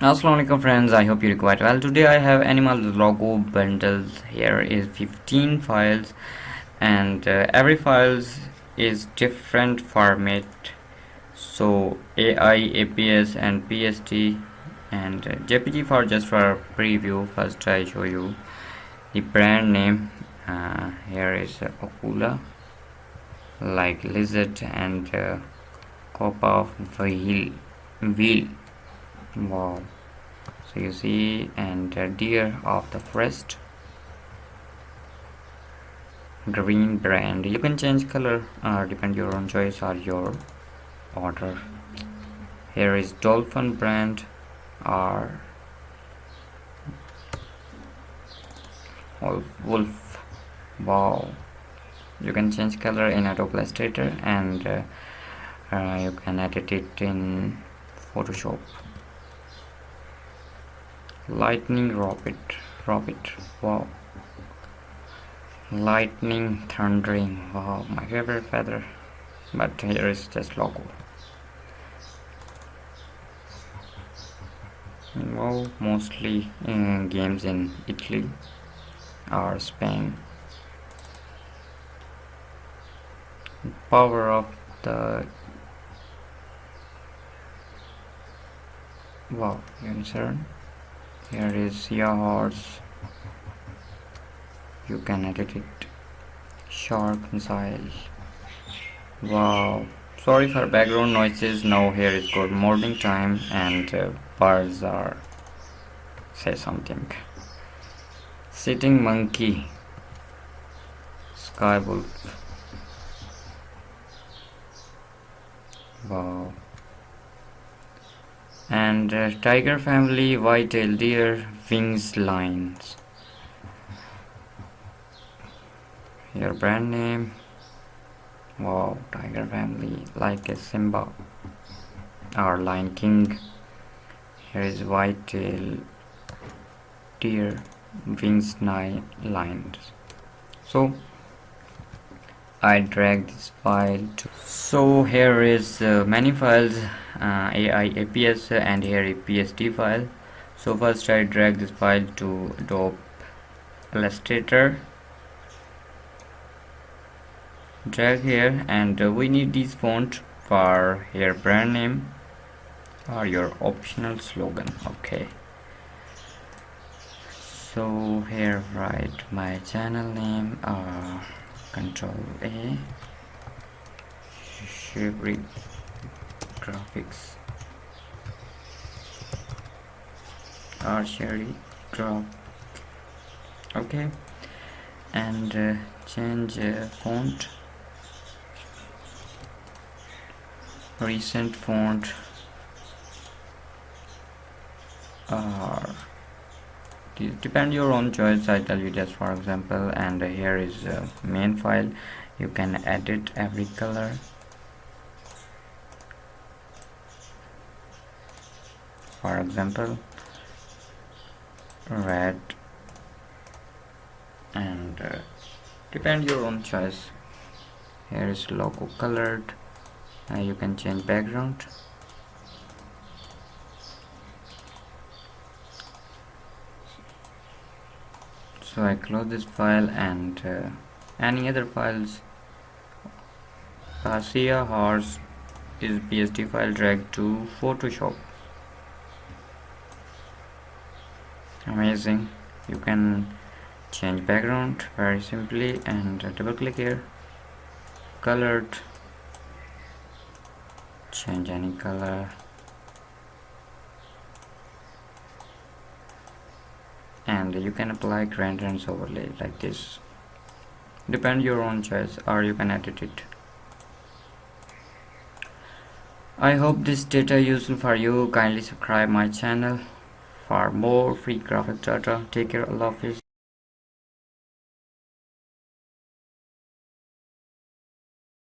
Assalamualaikum friends, I hope you're quite well. Today I have animal logo bundles. Here is 15 files and every files is different format. So AI, APS and PSD and JPG for just for preview. First I show you the brand name. Here is Okula, like lizard and cop of wheel. Wow, so you see, and deer of the forest, green brand. You can change color depend your own choice or your order. Here is dolphin brand or wolf. Wow, you can change color in Illustrator and you can edit it in Photoshop. Lightning rocket, wow. Lightning thundering, wow, my favorite feather. But here is just logo. Wow, mostly in games in Italy or Spain. Power of the wow, insert. Here is horse. You can edit it. Shark missile. Wow. Sorry for background noises. Now here is good morning time and birds are say something. Sitting monkey. Sky wolf. Wow. And tiger family, white-tailed deer, wings lines. Your brand name. Wow, tiger family, like a Simba or Lion King. Here is white-tailed deer, wings lines. So I drag this file to. So here is many files, AI, APS and here a PSD file. So first I drag this file to Adobe Illustrator. Drag here and we need this font for here brand name or your optional slogan. Okay. So here write my channel name. Control A, Sheri graphics or Sheri drop. Okay, and change font, recent font or depend your own choice. I tell you just for example. And here is main file. You can edit every color. For example, red and depend your own choice. Here is logo colored. You can change background. So I close this file and any other files. Garcia horse is PSD file, drag to Photoshop. Amazing. You can change background very simply and double click here. Colored. Change any color. And you can apply gradients overlay like this. Depend your own choice or you can edit it. I hope this data useful for you. Kindly subscribe my channel for more free graphic data. Take care. Allah Hafiz.